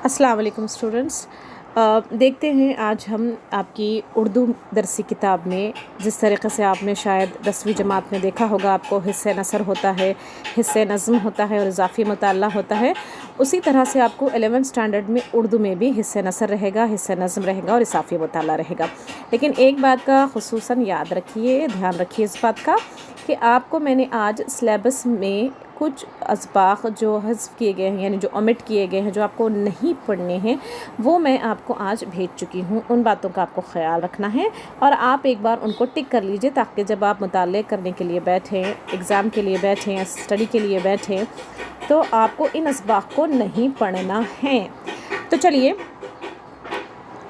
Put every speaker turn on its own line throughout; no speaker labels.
अस्सलाम वालेकुम स्टूडेंट्स। देखते हैं आज हम आपकी उर्दू दरसी किताब में जिस तरीक़े से आपने शायद 10वीं जमात में देखा होगा, आपको हिस्से नसर होता है, हिस्से नज़्म होता है और इजाफ़ी मुताला होता है, उसी तरह से आपको 11th स्टैंडर्ड में उर्दू में भी हिस्से नसर रहेगा, हिस्से नज़्म रहेगा और इजाफ़ी मुताला रहेगा। लेकिन एक बात का ख़ुसूसन याद रखिए, ध्यान रखिए इस बात का कि आपको मैंने आज सिलेबस में कुछ असबाक़ जो हज़्फ़ किए गए हैं, यानी जो ओमिट किए गए हैं, जो आपको नहीं पढ़ने हैं, वो मैं आपको आज भेज चुकी हूँ। उन बातों का आपको ख़याल रखना है और आप एक बार उनको टिक कर लीजिए ताकि जब आप मुताले करने के लिए बैठें, एग्ज़ाम के लिए बैठें या स्टडी के लिए बैठें, तो आपको इन असबाक़ को नहीं पढ़ना है। तो चलिए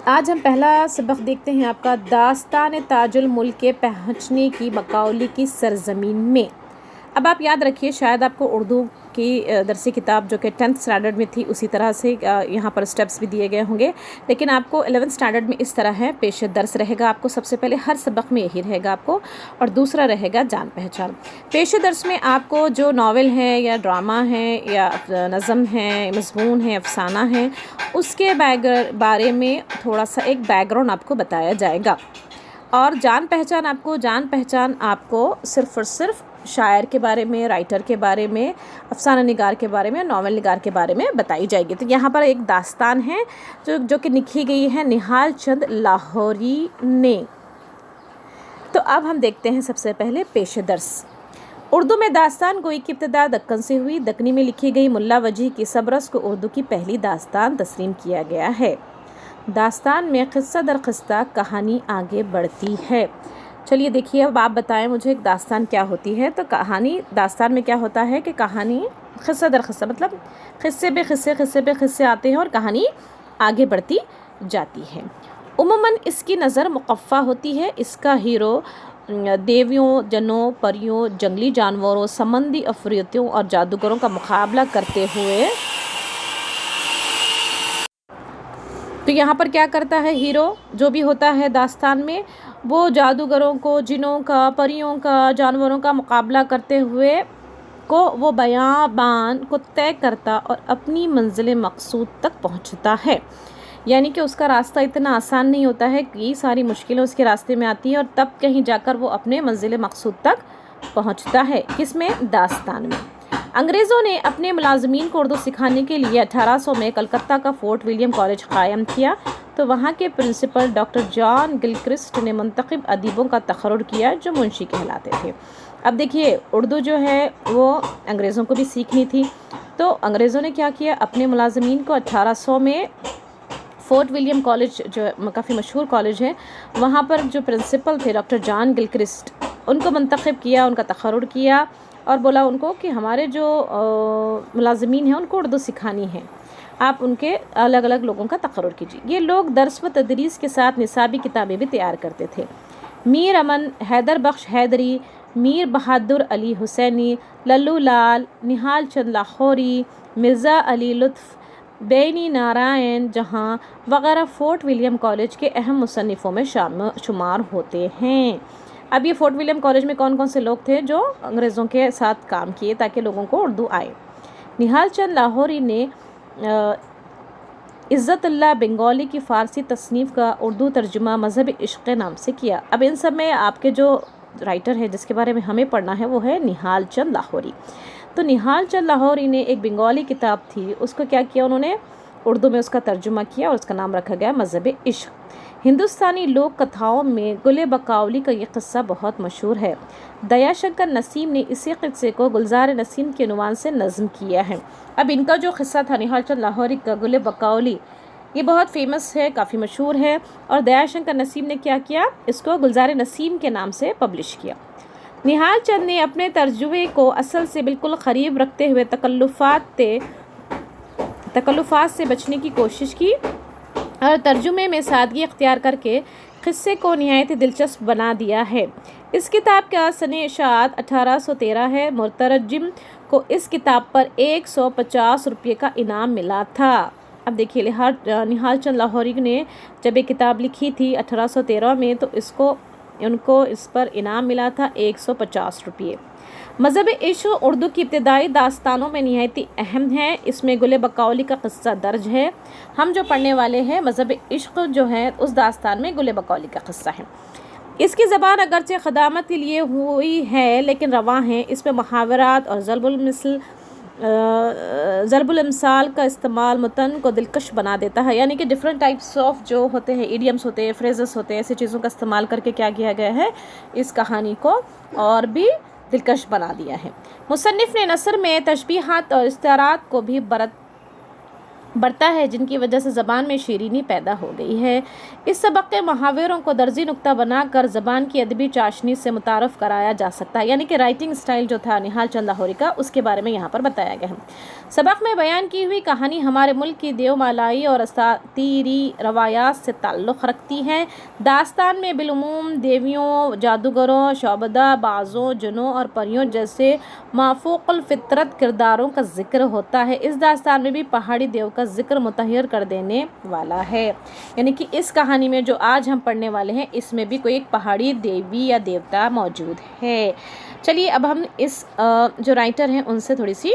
आज हम पहला सबक देखते हैं आपका दास्तान ताजुल मुल्क के पहुँचने की मकाउली की सरज़मीन में। अब आप याद रखिए, शायद आपको उर्दू की दरसी किताब जो कि 10th स्टैंडर्ड में थी उसी तरह से यहाँ पर स्टेप्स भी दिए गए होंगे, लेकिन आपको 11th स्टैंडर्ड में इस तरह है। पेश दर्स रहेगा आपको, सबसे पहले हर सबक में यही रहेगा आपको, और दूसरा रहेगा जान पहचान। पेश दर्स में आपको जो नावल है या ड्रामा है या नज़म है, मज़मून है, अफसाना है, उसके बारे में थोड़ा सा एक बैकग्राउंड आपको बताया जाएगा। और जान पहचान आपको सिर्फ़ और सिर्फ शायर के बारे में, राइटर के बारे में, अफसाना निगार के बारे में, नावल निगार के बारे में बताई जाएगी। तो यहाँ पर एक दास्तान है जो कि लिखी गई है निहाल चंद लाहौरी ने। तो अब हम देखते हैं सबसे पहले पेश दर्स। उर्दू में दास्तान गोई की इब्तिदा दक्कन से हुई। दक्कनी में लिखी गई मुल्ला वजी की सबरस को उर्दू की पहली दास्तान तस्लीम किया गया है। दास्तान में क़िस्सा दर क़िस्सा कहानी आगे बढ़ती है। चलिए देखिए, अब आप बताएं मुझे एक दास्तान क्या होती है। तो कहानी दास्तान में क्या होता है कि कहानी क़िस्सा दर क़िस्सा, मतलब क़िस्से पे क़िस्से आते हैं और कहानी आगे बढ़ती जाती है। उमूमन इसकी नज़र मुक़फ़ा होती है। इसका हीरो देवियों, जन्नों, परियों, जंगली जानवरों, समंदी अफरीतियों और जादूगरों का मुकाबला करते हुए, तो यहाँ पर क्या करता है हीरो जो भी होता है दास्तान में, वो जादूगरों को, जिनों का, परियों का, जानवरों का मुकाबला करते हुए को वो बयाबान को तय करता और अपनी मंजिल मकसूद तक पहुँचता है। यानी कि उसका रास्ता इतना आसान नहीं होता है कि सारी मुश्किलें उसके रास्ते में आती हैं और तब कहीं जाकर वो अपने मंजिल मकसूद तक पहुँचता है। किसमें? दास्तान में। अंग्रेज़ों ने अपने मुलाजमीन को उर्दू सिखाने के लिए 1800 में कलकत्ता का फोर्ट विलियम कॉलेज क़ायम किया। तो वहाँ के प्रिंसिपल डॉक्टर जॉन गिलक्रिस्ट ने मुंतखब अदीबों का तखर्रुर किया जो मुंशी कहलाते थे। अब देखिए, उर्दू जो है वो अंग्रेज़ों को भी सीखनी थी, तो अंग्रेज़ों ने क्या किया, अपने मुलाजमीन को 1800 में फोर्ट विलियम कॉलेज जो काफ़ी मशहूर कॉलेज है, वहाँ पर जो प्रिंसिपल थे डॉक्टर जॉन गिलक्रिस्ट, उनको मुंतखब किया, उनका तखर्रुर किया और बोला उनको कि हमारे जो मुलाजमीन हैं उनको उर्दू सिखानी है, आप उनके अलग अलग लोगों का तखर्रुर कीजिए। ये लोग दर्स व तदरीस के साथ निसाबी किताबें भी तैयार करते थे। मीर अमन, हैदर बख्श हैदरी, मीर बहादुर अली हुसैनी, लल्लू लाल, निहाल चंद लाहौरी, मिर्ज़ा अली लुत्फ़, बेनी नारायण जहाँ वगैरह फोर्ट विलियम कॉलेज के अहम मुसन्निफ़ों में शुमार होते हैं। अब ये फोर्ट विलियम कॉलेज में कौन कौन से लोग थे जो अंग्रेज़ों के साथ काम किए ताकि लोगों को उर्दू आए? निहाल चंद लाहौरी ने इज़्ज़तुल्लाह बंगाली की फ़ारसी तसनीफ़ का उर्दू तर्जुमा मज़हब इश्क़ नाम से किया। अब इन सब में आपके जो राइटर है जिसके बारे में हमें पढ़ना है वो है निहाल चंद लाहौरी। तो निहाल चंद लाहौरी ने एक बंगाली किताब थी, उसको क्या किया, उन्होंने उर्दू में उसका तर्जुमा किया और उसका नाम रखा गया मज़हब इश्क़। हिंदुस्तानी लोक कथाओं में गुल बकावली का ये क़िस्सा बहुत मशहूर है। दयाशंकर नसीम ने इसी क़िस्से को गुलजार नसीम के नुमान से नज़्म किया है। अब इनका जो क़िस्सा था निहाल चंद लाहौरी का गुल बकावली, ये बहुत फेमस है, काफ़ी मशहूर है, और दयाशंकर नसीम ने क्या किया, इसको गुलजार नसीम के नाम से पब्लिश किया। निहाल चंद ने अपने तर्जुमे को असल से बिल्कुल क़रीब रखते हुए तकल्लुफ़ात से बचने की कोशिश की और तर्जुमे में सादगी इख्तियार करके क़िस्से को निहायत दिलचस्प बना दिया है। इस किताब का सने इशाअत 1813 है। मुतरजिम को इस किताब पर 150 रुपये का इनाम मिला था। अब देखिए, निहाल चंद लाहौरी ने जब ये किताब लिखी थी 1813 में, तो उनको इस पर इनाम मिला था 150 रुपये। مذہب عشق اردو کی ابتدائی داستانوں میں نہایت اہم ہے۔ اس میں گل بقولی کا قصہ درج ہے۔ ہم جو پڑھنے والے ہیں مذہب عشق جو ہے اس داستان میں گل بقولی کا قصہ ہے۔ اس کی زبان اگرچہ خدامت کے لیے ہوئی ہے لیکن رواں ہے۔ اس میں محاورات اور ضرب الامثال کا استعمال متن کو دلکش بنا دیتا ہے، یعنی کہ ڈیفرنٹ ٹائپس آف جو ہوتے ہیں ایڈیمس ہوتے ہیں، فریزز ہوتے ہیں، ایسی چیزوں کا استعمال کر کے کیا کیا گیا ہے، اس کہانی کو اور بھی دلکش بنا دیا ہے۔ مصنف نے نثر میں تشبیہات اور استعارات کو بھی برتا ہے جن کی وجہ سے زبان میں شیرینی پیدا ہو گئی ہے۔ اس سبق کے محاوروں کو درجی نقطہ بنا کر زبان کی ادبی چاشنی سے متعارف کرایا جا سکتا ہے، یعنی کہ رائٹنگ سٹائل جو تھا نہال چند لاہوری کا، اس کے بارے میں یہاں پر بتایا گیا ہے۔ سبق میں بیان کی ہوئی کہانی ہمارے ملک کی دیو مالائی اور اساطیری روایات سے تعلق رکھتی ہے۔ داستان میں بالعموم دیویوں، جادوگروں، شعبدہ بازوں، جنوں اور پریوں جیسے مافوق الفطرت کرداروں کا ذکر ہوتا ہے۔ اس داستان میں بھی پہاڑی دیو کا ذکر متحیر کر دینے والا ہے، یعنی کہ اس کہانی میں جو آج ہم پڑھنے والے ہیں اس میں بھی کوئی ایک پہاڑی دیوی یا دیوتا موجود ہے۔ چلیے اب ہم اس جو رائٹر ہیں ان سے تھوڑی سی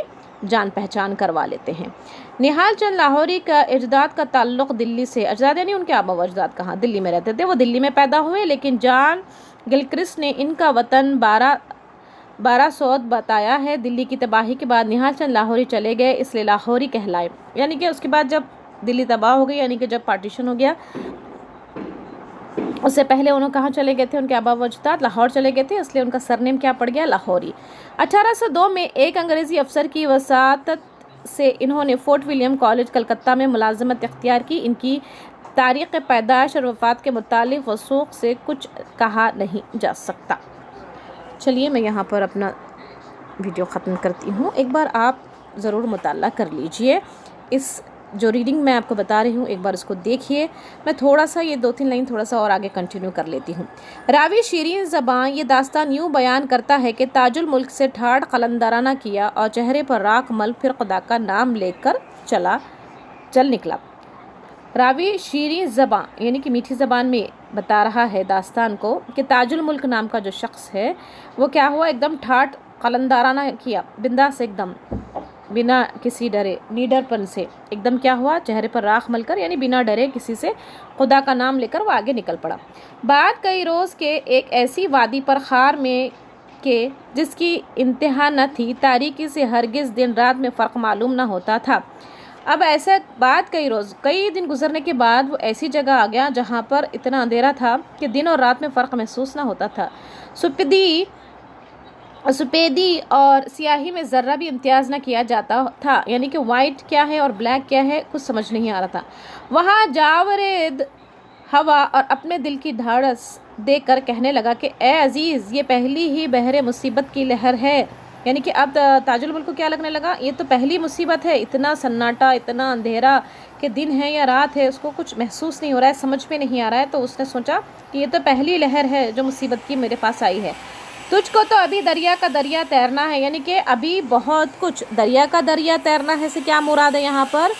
جان پہچان کروا لیتے ہیں۔ نہال چند لاہوری کا اجداد کا تعلق دلی سے، اجداد یعنی ان کے آبا و اجداد کہاں، دلی میں رہتے تھے، وہ دلی میں پیدا ہوئے، لیکن جان گلکرسٹ نے ان کا وطن باراسود بتایا ہے۔ دلی کی تباہی کے بعد نہال چند لاہوری چلے گئے، اس لیے لاہوری کہلائے، یعنی کہ اس کے بعد جب دلی تباہ ہو گئی، یعنی کہ جب پارٹیشن ہو گیا، اس سے پہلے انہوں کہاں چلے گئے تھے، ان کے آبا و اجداد لاہور چلے گئے تھے، اس لیے ان کا سرنیم کیا پڑ گیا، لاہوری۔ 1802 میں ایک انگریزی افسر کی وساطت سے انہوں نے فورٹ ولیم کالج کلکتہ میں ملازمت اختیار کی۔ ان کی تاریخ پیدائش اور وفات کے متعلق وثوق سے کچھ کہا نہیں جا سکتا۔ چلیے میں یہاں پر اپنا ویڈیو ختم کرتی ہوں، ایک بار آپ ضرور مطالعہ کر لیجئے۔ اس جو ریڈنگ میں آپ کو بتا رہی ہوں ایک بار اس کو دیکھیے۔ میں تھوڑا سا یہ 2-3 لائن تھوڑا سا اور آگے کنٹینیو کر لیتی ہوں۔ راوی شیرین زبان یہ داستان یوں بیان کرتا ہے کہ تاج الملک سے ٹھاٹھ قلندرانہ کیا اور چہرے پر راکھ مل، پھر خدا کا نام لے کر چل نکلا۔ راوی شیریں زبان یعنی کہ میٹھی زبان میں بتا رہا ہے داستان کو کہ تاج الملک نام کا جو شخص ہے وہ کیا ہوا، ایک دم ٹھاٹھ قلندرانہ کیا، بنداس ایک دم بنا کسی ڈرے، نیڈر پن سے ایک دم کیا ہوا، چہرے پر راکھ مل کر یعنی بنا ڈرے کسی سے خدا کا نام لے کر وہ آگے نکل پڑا۔ بعد کئی روز کے ایک ایسی وادی پر خار میں کہ جس کی انتہا نہ تھی، تاریکی سے ہرگز دن رات میں فرق معلوم نہ ہوتا تھا۔ اب ایسا بعد کئی دن گزرنے کے بعد وہ ایسی جگہ آ گیا جہاں پر اتنا اندھیرا تھا کہ دن اور رات میں فرق محسوس نہ ہوتا تھا۔ سپیدی اور سیاہی میں ذرہ بھی امتیاز نہ کیا جاتا تھا، یعنی کہ وائٹ کیا ہے اور بلیک کیا ہے کچھ سمجھ نہیں آ رہا تھا۔ وہاں جاورید ہوا اور اپنے دل کی دھڑس دے کر کہنے لگا کہ اے عزیز، یہ پہلی ہی بحر مصیبت کی لہر ہے، یعنی کہ اب تاج الملک کو کیا لگنے لگا، یہ تو پہلی مصیبت ہے، اتنا سناٹا، اتنا اندھیرا کہ دن ہے یا رات ہے اس کو کچھ محسوس نہیں ہو رہا ہے، سمجھ میں نہیں آ رہا ہے، تو اس نے سوچا کہ یہ تو پہلی لہر ہے جو مصیبت کی میرے پاس آئی ہے۔ تجھ کو تو ابھی دریا کا دریا تیرنا ہے، یعنی کہ ابھی بہت کچھ دریا کا دریا تیرنا ہے سے کیا مراد ہے، یہاں پر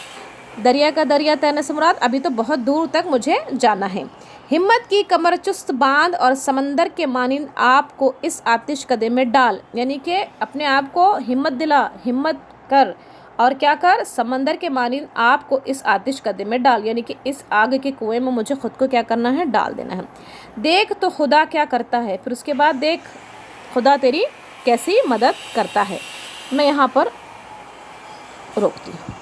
دریا کا دریا تیرنے سے مراد ابھی تو بہت دور تک مجھے جانا ہے۔ ہمت کی کمر چست باندھ اور سمندر کے مانند آپ کو اس آتش کدے میں ڈال، یعنی کہ اپنے آپ کو ہمت دلا، ہمت کر اور کیا کر، سمندر کے مانند آپ کو اس آتش کدے میں ڈال، یعنی کہ اس آگ کے کنویں میں مجھے خود کو کیا کرنا ہے، ڈال دینا ہے۔ دیکھ تو خدا کیا کرتا ہے، پھر اس کے بعد دیکھ خدا تیری کیسی مدد کرتا ہے۔ میں یہاں پر روکتی ہوں۔